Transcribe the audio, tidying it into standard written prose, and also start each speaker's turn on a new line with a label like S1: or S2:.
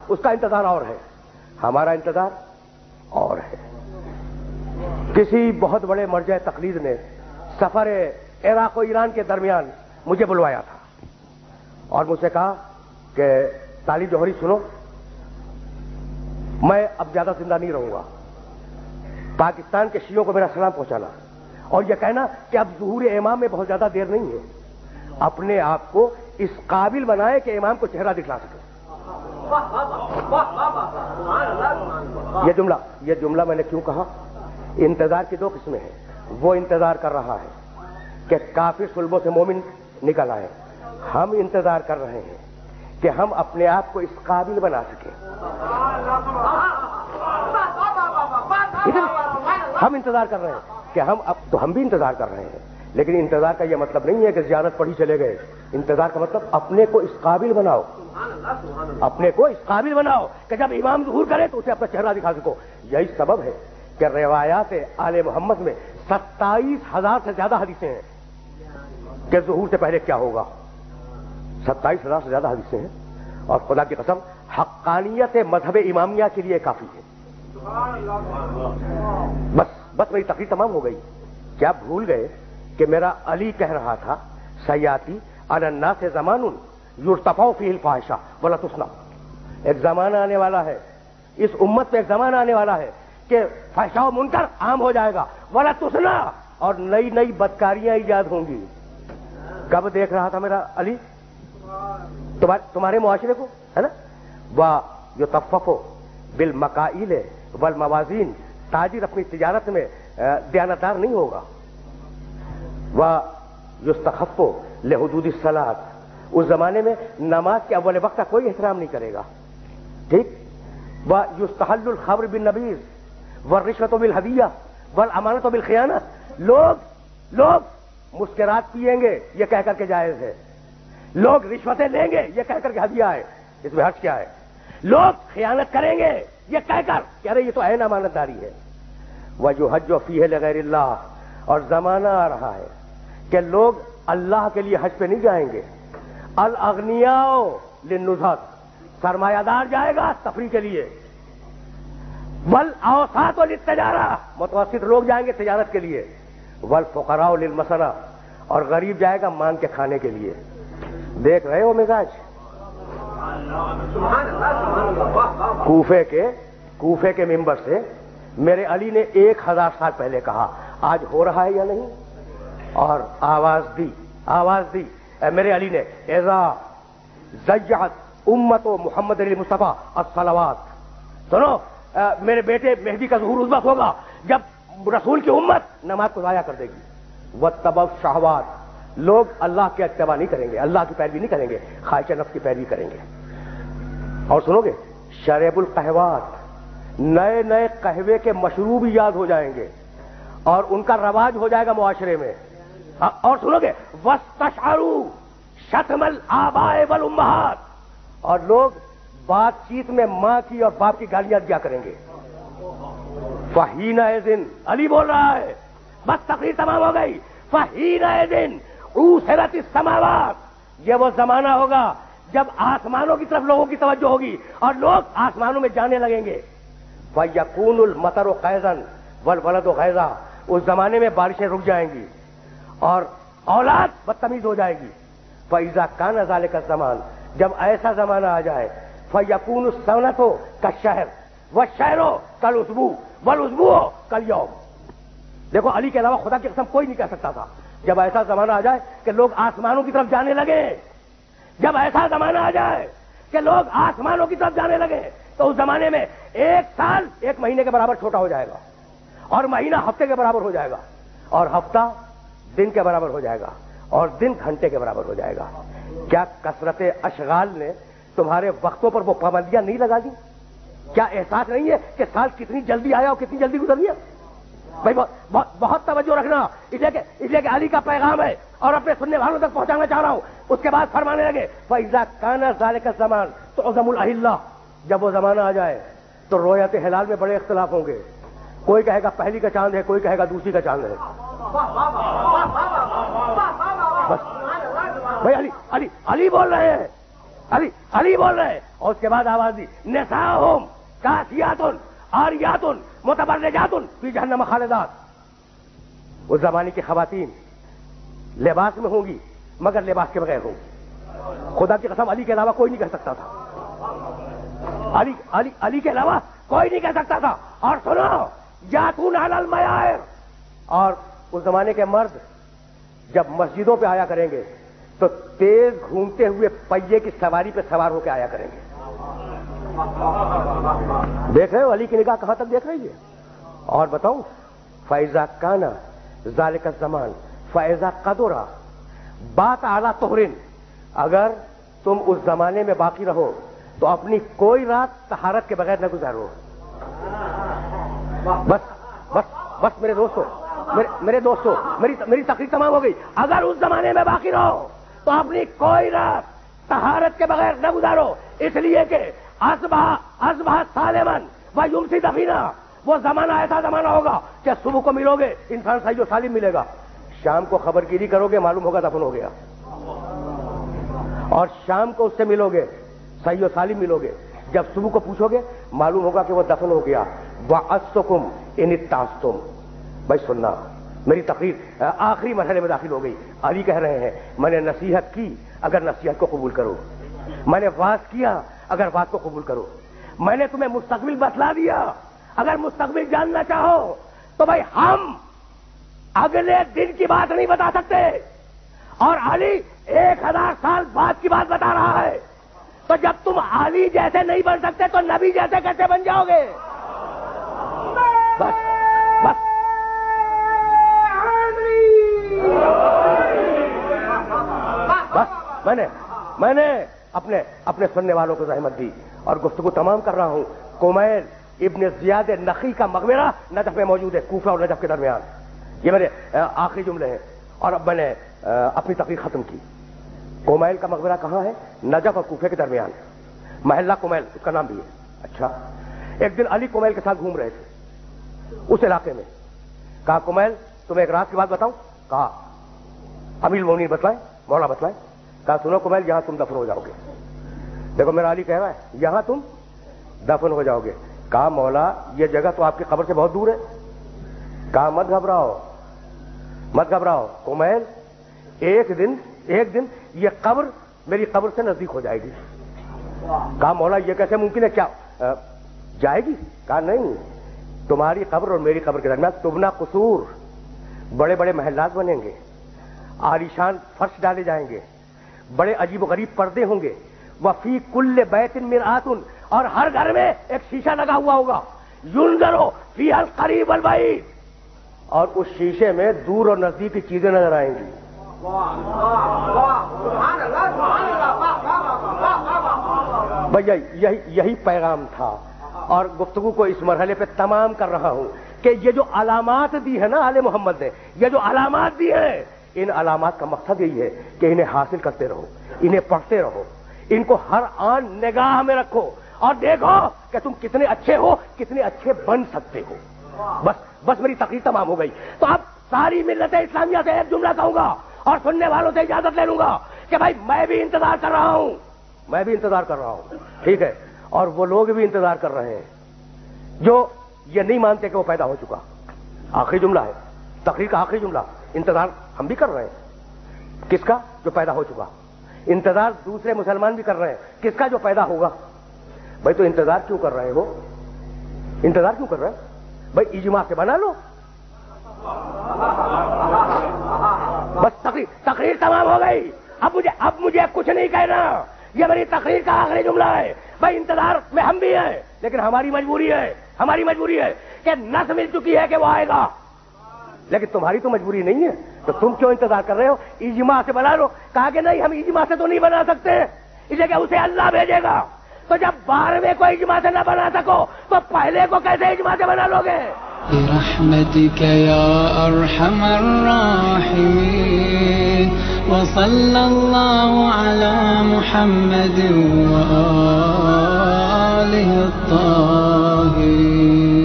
S1: اس کا انتظار اور ہے، ہمارا انتظار اور ہے۔ کسی بہت بڑے مرجع تقلید نے سفر عراق و ایران کے درمیان مجھے بلوایا تھا اور مجھ سے کہا کہ طالب جوہری سنو، میں اب زیادہ زندہ نہیں رہوں گا، پاکستان کے شیعوں کو میرا سلام پہنچانا اور یہ کہنا کہ اب ظہور امام میں بہت زیادہ دیر نہیں ہے، اپنے آپ کو اس قابل بنائے کہ امام کو چہرہ دکھلا سکے۔ یہ جملہ میں نے کیوں کہا؟ انتظار کی دو قسمیں ہیں، وہ انتظار کر رہا ہے کہ کافر صلبوں سے مومن نکل آئے، ہم انتظار کر رہے ہیں کہ ہم اپنے آپ کو اس قابل بنا سکیں۔ ہم انتظار کر رہے ہیں کہ ہم بھی انتظار کر رہے ہیں، لیکن انتظار کا یہ مطلب نہیں ہے کہ زیارت پڑھی چلے گئے، انتظار کا مطلب اپنے کو اس قابل بناؤ، اپنے کو اس قابل بناؤ کہ جب امام ظہور کرے تو اسے اپنا چہرہ دکھا سکو۔ یہی سبب ہے کہ روایات آل محمد میں 27,000 سے زیادہ حدیثیں ہیں کہ ظہور سے پہلے کیا ہوگا، 27,000 سے زیادہ حدیثیں ہیں، اور خدا کی قسم حقانیت مذہب امامیہ کے لیے کافی ہے۔ بس میری تقریر تمام ہو گئی۔ کیا بھول گئے کہ میرا علی کہہ رہا تھا سیاتی علی الناس زمان یرتفع فیہ الفاحشہ ولا تسنى، ایک زمانہ آنے والا ہے، اس امت پہ ایک زمانہ آنے والا ہے کہ فحشاء و منکر عام ہو جائے گا، ولا تسنى، اور نئی نئی بدکاریاں ایجاد ہوں گی۔ کب دیکھ رہا تھا میرا علی؟ تمہارے معاشرے کو، ہے نا؟ وَيُطَفَّفُ بِالْمَكَائِلِ وَالْمَوَازِينِ، تاجر اپنی تجارت میں دیانتدار نہیں ہوگا۔ وَيُسْتَخَفُّ لِحُدُودِ الصَّلَاةِ، اس زمانے میں نماز کے اول وقت کا کوئی احترام نہیں کرے گا، ٹھیک؟ وَيُسْتَحَلُّ الْخَمْرُ بِالنَّبِيذِ وَالرِّشْوَةُ بِالْهَدِيَّةِ وَالْأَمَانَةُ بِالْخِيَانَةِ، لوگ مسکرات پیئیں گے یہ کہہ کر کے جائز ہے، لوگ رشوتیں لیں گے یہ کہہ کر کے ہدیہ ہے، اس میں حرج کیا ہے؟ لوگ خیانت کریں گے یہ کہہ کر کہ ارے یہ تو عین امانت داری ہے۔ وَيُحَجُّ فِيهِ لِغَيْرِ اللَّهِ، اور زمانہ آ رہا ہے کہ لوگ اللہ کے لیے حج پہ نہیں جائیں گے، الاغنیاء للنزہۃ، سرمایہ دار جائے گا تفریح کے لیے، والاوساط للتجارہ، متوسط لوگ جائیں گے تجارت کے لیے، والفقراء للمسنہ، اور غریب جائے گا مانگ کے کھانے کے لیے۔ دیکھ رہے ہو مزاج؟ کوفے کے منبر سے میرے علی نے 1000 سال پہلے کہا، آج ہو رہا ہے یا نہیں؟ اور آواز دی میرے علی نے، اذا زیعت امت محمد علی مصطفیٰ الصلوات، سنو میرے بیٹے مہدی کا ظہور اس وقت ہوگا جب رسول کی امت نماز کو ضائع کر دے گی۔ واتبعوا الشہوات، لوگ اللہ کے اتباع نہیں کریں گے، اللہ کی پیروی نہیں کریں گے، خواہش نفس کی پیروی کریں گے۔ اور سنو گے، شریب القہوات، نئے قہوے کے مشروب یاد ہو جائیں گے اور ان کا رواج ہو جائے گا معاشرے میں۔ اور سنو گے، واستشعروا شتم الآباء والامہات، اور لوگ بات چیت میں ماں کی اور باپ کی گالیاں دیا کریں گے۔ فحینئذ، علی بول رہا ہے، بس تقریر تمام ہو گئی، فحینئذ اُوسرت السماوات، یہ وہ زمانہ ہوگا جب آسمانوں کی طرف لوگوں کی توجہ ہوگی اور لوگ آسمانوں میں جانے لگیں گے۔ فَيَكُونُ الْمَطَرُ غَيْظًا وَالْوَلَدُ غَيْظًا، اس زمانے میں بارشیں رک جائیں گی اور اولاد بدتمیز ہو جائے گی۔ فَإِذَا كَانَ ذَلِكَ الزَّمَانُ، جب ایسا زمانہ آ جائے، فَيَكُونُ السَّنَةُ كَالشَّهْرِ وَالشَّهْرُ كَالْأُسْبُوعِ وَالْأُسْبُوعُ كَالْيَوْمِ۔ دیکھو علی کے علاوہ خدا کی قسم کوئی نہیں کہہ سکتا تھا جب ایسا زمانہ آ جائے کہ لوگ آسمانوں کی طرف جانے لگے، جب ایسا زمانہ آ جائے کہ لوگ آسمانوں کی طرف جانے لگے، تو اس زمانے میں 1 سال 1 مہینے کے برابر چھوٹا ہو جائے گا، اور مہینہ ہفتے کے برابر ہو جائے گا، اور ہفتہ دن کے برابر ہو جائے گا، اور دن گھنٹے کے برابر ہو جائے گا۔ کیا کثرت اشغال نے تمہارے وقتوں پر وہ پابندیاں نہیں لگا دی؟ کیا احساس نہیں ہے کہ سال کتنی جلدی آیا اور کتنی جلدی گزر گیا؟ بھائی بہت توجہ رکھنا، اس لیے کہ علی کا پیغام ہے اور اپنے سننے والوں تک پہنچانا چاہ رہا ہوں۔ اس کے بعد فرمانے لگے، فَإِذَا كَانَ ذَلِكَ الزَّمَانُ تُعْظَمُ الْأَهِلَّةُ، جب وہ زمانہ آ جائے تو رویت ہلال میں بڑے اختلاف ہوں گے، کوئی کہے گا پہلی کا چاند ہے، کوئی کہے گا دوسری کا چاند ہے۔ بس بھائی علی بول رہے ہیں، علی بول رہے ہیں. اور اس کے بعد آواز دی نساؤہم کاسیاتن عاریاتن متبرجاتن فی جہنم خالدات. اس زمانے کی خواتین لباس میں ہوں گی مگر لباس کے بغیر ہوں گی. خدا کی قسم علی کے علاوہ کوئی نہیں کہہ سکتا تھا. علی کے علاوہ کوئی نہیں کہہ سکتا تھا. اور سنو یاتون علی المیائر. اور اس زمانے کے مرد جب مسجدوں پہ آیا کریں گے تو تیز گھومتے ہوئے پہیے کی سواری پہ سوار ہو کے آیا کریں گے. دیکھ رہے ہو علی کی نگاہ کہاں تک دیکھ رہی ہے. اور بتاؤں فَإِذَا كَانَ ذَلِكَ الزَّمَانُ فَإِذَا قَدُرَ بَاتَ عَلَى طُهْرٍ. اگر تم اس زمانے میں باقی رہو تو اپنی کوئی رات طہارت کے بغیر نہ گزارو. بس میرے دوستو میری تقریر تمام ہو گئی. اگر اس زمانے میں باقی رہو تو اپنی کوئی رات طہارت کے بغیر نہ گزارو. اس لیے کہ اصبح سالمن و یمسی دفینا. وہ زمانہ ایسا زمانہ ہوگا کہ صبح کو ملو گے انسان صحیح و سالم ملے گا, شام کو خبر گیری کرو گے معلوم ہوگا دفن ہو گیا, اور شام کو اس سے ملو گے صحیح و سالم ملو گے. جب صبح کو پوچھو گے معلوم ہوگا کہ وہ دفن ہو گیا. وَأَسْتُكُمْ إِنِ اتَّعَسْتُمْ. بھائی سننا, میری تقریر آخری مرحلے میں داخل ہو گئی. علی کہہ رہے ہیں میں نے نصیحت کی اگر نصیحت کو قبول کرو, میں نے واز کیا اگر واز کو قبول کرو, میں نے تمہیں مستقبل بتلا دیا اگر مستقبل جاننا چاہو تو بھائی ہم اگلے دن کی بات نہیں بتا سکتے, اور علی 1000 سال بعد کی بات بتا رہا ہے. تو جب تم علی جیسے نہیں بن سکتے تو نبی جیسے کیسے بن جاؤ گے؟ بس میں نے اپنے سننے والوں کو زحمت دی اور گفتگو تمام کر رہا ہوں. کمیل ابن زیاد نخی کا مقبرہ نجف میں موجود ہے, کوفہ اور نجف کے درمیان. یہ میرے آخری جملے ہیں اور اب میں نے اپنی تقریر ختم کی. کمیل کا مقبرہ کہاں ہے؟ نجف اور کوفہ کے درمیان, محلہ کمیل اس کا نام بھی ہے. اچھا, ایک دن علی کمیل کے ساتھ گھوم رہے تھے اس علاقے میں. کہا کمیل تمہیں ایک رات کی بات بتاؤں؟ کہا امیر المومنین بتلائیں, مولا بتلائیں. کہا سنو کمیل یہاں تم دفن ہو جاؤ گے. دیکھو میرا علی کہہ رہا ہے یہاں تم دفن ہو جاؤ گے. کہا مولا یہ جگہ تو آپ کی قبر سے بہت دور ہے. کہا مت گھبراؤ کمیل, ایک دن یہ قبر میری قبر سے نزدیک ہو جائے گی. کہا مولا یہ کیسے ممکن ہے, کیا جائے گی؟ کہا نہیں, تمہاری قبر اور میری قبر کے درمیان تبنا قصور, بڑے بڑے محلات بنیں گے, عالیشان فرش ڈالے جائیں گے, بڑے عجیب و غریب پردے ہوں گے. وفی کل بیت مرآت, اور ہر گھر میں ایک شیشہ لگا ہوا ہوگا. ینظر فیہا القریب والبعید, اور اس شیشے میں دور اور نزدیک کی چیزیں نظر آئیں گی. بھیا یہی پیغام تھا, اور گفتگو کو اس مرحلے پہ تمام کر رہا ہوں کہ یہ جو علامات دی ہے نا آل محمد نے, یہ جو علامات دی ہیں, ان علامات کا مقصد یہی ہے کہ انہیں حاصل کرتے رہو, انہیں پڑھتے رہو, ان کو ہر آن نگاہ میں رکھو اور دیکھو کہ تم کتنے اچھے ہو, کتنے اچھے بن سکتے ہو. بس میری تقریر تمام ہو گئی. تو اب ساری ملت اسلامیہ سے ایک جملہ کہوں گا اور سننے والوں سے اجازت لے لوں گا کہ بھائی میں بھی انتظار کر رہا ہوں, ٹھیک ہے, اور وہ لوگ بھی انتظار کر رہے ہیں جو یہ نہیں مانتے کہ وہ پیدا ہو چکا. آخری جملہ ہے تقریر کا, آخری جملہ. انتظار ہم بھی کر رہے ہیں, کس کا؟ جو پیدا ہو چکا. انتظار دوسرے مسلمان بھی کر رہے ہیں, کس کا؟ جو پیدا ہوگا. بھائی تو انتظار کیوں کر رہے ہو؟ انتظار کیوں کر رہے ہیں؟ بھائی اجماع سے بنا لو. بس تقریر تمام ہو گئی. اب مجھے کچھ نہیں کہنا, یہ میری تقریر کا آخری جملہ ہے. بھائی انتظار میں ہم بھی ہیں, لیکن ہماری مجبوری ہے کہ نس مل چکی ہے کہ وہ آئے گا, لیکن تمہاری تو مجبوری نہیں ہے. تو تم کیوں انتظار کر رہے ہو؟ اجماع سے بنا لو. کہا کہ نہیں, ہم اجماع سے تو نہیں بنا سکتے, اس لیے کہ اسے اللہ بھیجے گا. تو جب 12ویں کو اجماع سے نہ بنا سکو تو پہلے کو کیسے اجماع سے بنا لو گے؟
S2: برحمتك يا أرحم الراحمين وصلى الله على محمد وآله الطاهرين.